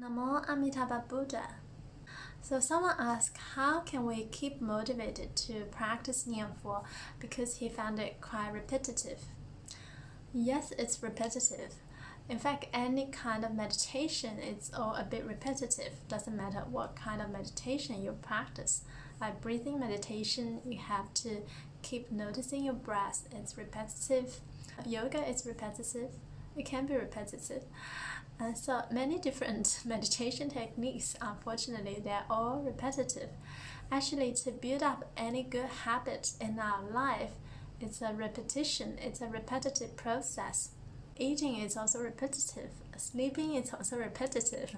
Namo Amitabha Buddha. So someone asked, how can we keep motivated to practice Nianfo because he found it quite repetitive? Yes, it's repetitive. In fact, any kind of meditation is all a bit repetitive. Doesn't matter what kind of meditation you practice. Like breathing meditation, you have to keep noticing your breath. It's repetitive. Yoga is repetitive. It can be repetitive. So many different meditation techniques, unfortunately, they're all repetitive. Actually, to build up any good habit in our life, it's a repetition, it's a repetitive process. Eating is also repetitive. Sleeping is also repetitive.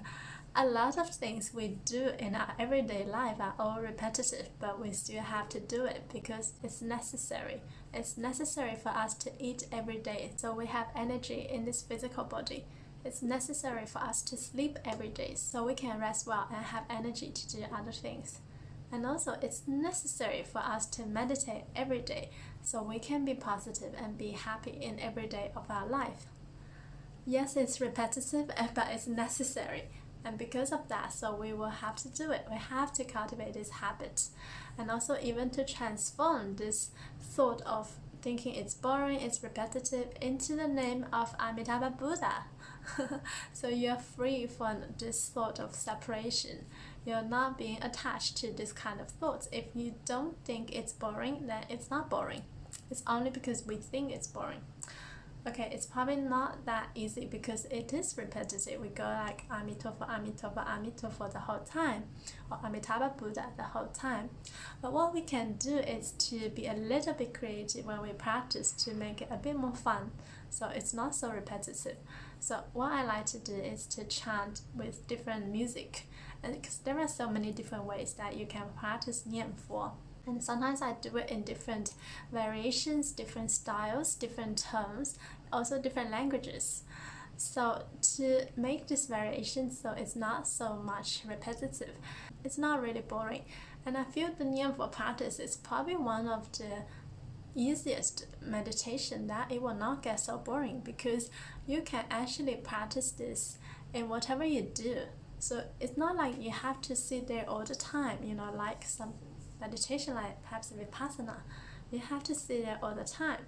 A lot of things we do in our everyday life are all repetitive, but we still have to do it because it's necessary. It's necessary for us to eat every day so we have energy in this physical body. It's necessary for us to sleep every day so we can rest well and have energy to do other things. And also, it's necessary for us to meditate every day so we can be positive and be happy in every day of our life. Yes, it's repetitive, but it's necessary. And because of that, so we will have to do it. We have to cultivate these habits. And also even to transform this thought of thinking it's boring, it's repetitive, into the name of Amitabha Buddha. So you're free from this thought of separation. You're not being attached to this kind of thoughts. If you don't think it's boring, then it's not boring. It's only because we think it's boring. Okay, it's probably not that easy because it is repetitive. We go like Amitofo, Amitofo, Amitofo the whole time, or Amitabha Buddha the whole time. But what we can do is to be a little bit creative when we practice to make it a bit more fun, so it's not so repetitive. So what I like to do is to chant with different music, and because there are so many different ways that you can practice Nianfo. And sometimes I do it in different variations, different styles, different terms, also different languages. So to make this variation so it's not so much repetitive, it's not really boring. And I feel the Nianfo practice is probably one of the easiest meditation that it will not get so boring because you can actually practice this in whatever you do. So it's not like you have to sit there all the time, like some meditation like perhaps Vipassana. You have to sit there all the time.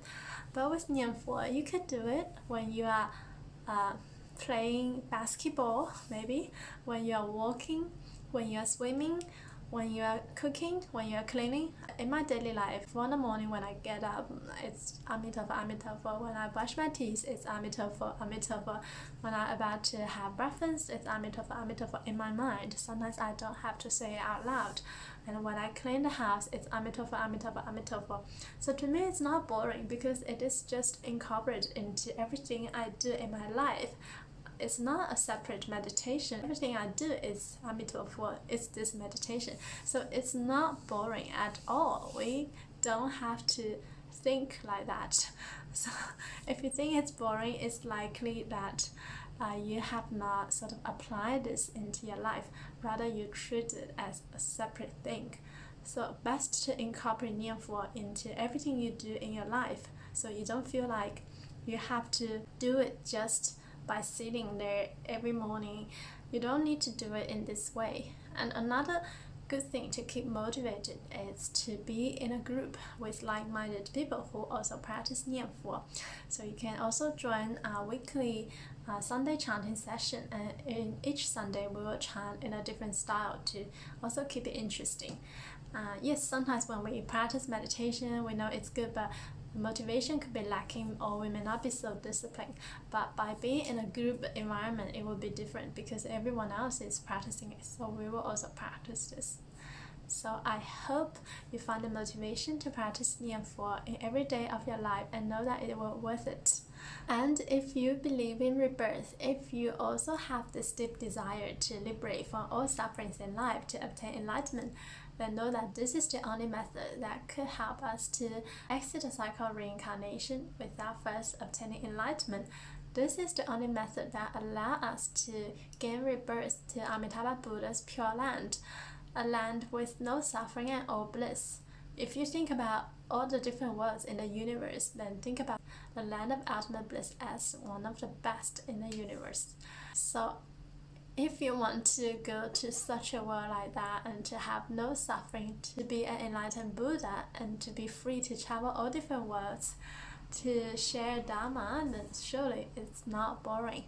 But with Nianfo, you can do it when you are playing basketball, maybe, when you are walking, when you are swimming, when you are cooking, when you are cleaning. In my daily life, in the morning when I get up, it's Amitabha, Amitabha. When I brush my teeth, it's Amitabha, Amitabha. When I'm about to have breakfast, it's Amitabha, Amitabha in my mind. Sometimes I don't have to say it out loud. And when I clean the house, it's Amitabha, Amitabha, Amitabha. So to me, it's not boring because it is just incorporated into everything I do in my life. It's not a separate meditation. Everything I do is Amitabha, it's this meditation. So it's not boring at all. We don't have to think like that. So if you think it's boring, it's likely that you have not sort of applied this into your life. Rather, you treat it as a separate thing. So best to incorporate Nianfo into everything you do in your life, so you don't feel like you have to do it just by sitting there every morning. You don't need to do it in this way. And another good thing to keep motivated is to be in a group with like-minded people who also practice Nianfo. So you can also join our weekly Sunday chanting session, and in each Sunday we will chant in a different style to also keep it interesting. Yes, sometimes when we practice meditation, we know it's good, but motivation could be lacking or we may not be so disciplined. But by being in a group environment, it will be different because everyone else is practicing it, so we will also practice this. So I hope you find the motivation to practice Nianfo in every day of your life and know that it will be worth it. And if you believe in rebirth, if you also have this deep desire to liberate from all sufferings in life to obtain enlightenment, then know that this is the only method that could help us to exit the cycle of reincarnation without first obtaining enlightenment. This is the only method that allows us to gain rebirth to Amitabha Buddha's pure land, a land with no suffering and all bliss. If you think about all the different worlds in the universe, then think about the land of ultimate bliss as one of the best in the universe. So If you want to go to such a world like that and to have no suffering, to be an enlightened Buddha and to be free to travel all different worlds, to share Dharma, then surely it's not boring.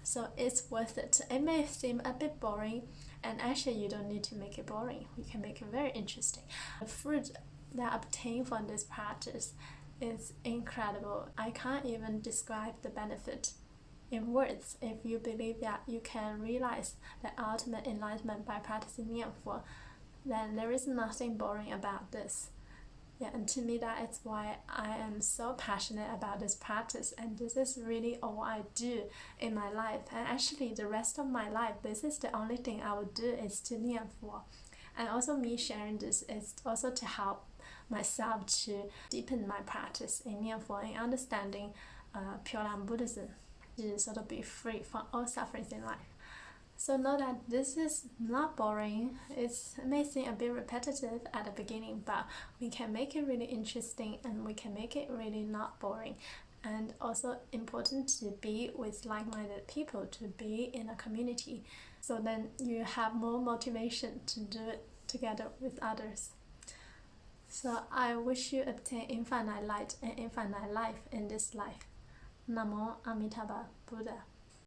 So it's worth it. It may seem a bit boring, and actually you don't need to make it boring. You can make it very interesting. The fruit that I obtain from this practice is incredible. I can't even describe the benefit in words. If you believe that you can realize the ultimate enlightenment by practicing Nianfo, then there is nothing boring about this. Yeah, and to me that is why I am so passionate about this practice, and this is really all I do in my life. And actually the rest of my life, this is the only thing I will do is to Nianfo. And also me sharing this is also to help myself to deepen my practice in Nianfo and understanding Pure Land Buddhism, to sort of be free from all sufferings in life. So know that this is not boring. It may seem a bit repetitive at the beginning, but we can make it really interesting and we can make it really not boring. And also important to be with like-minded people, to be in a community. So then you have more motivation to do it together with others. So I wish you obtain infinite light and infinite life in this life. Namo Amitabha Buddha.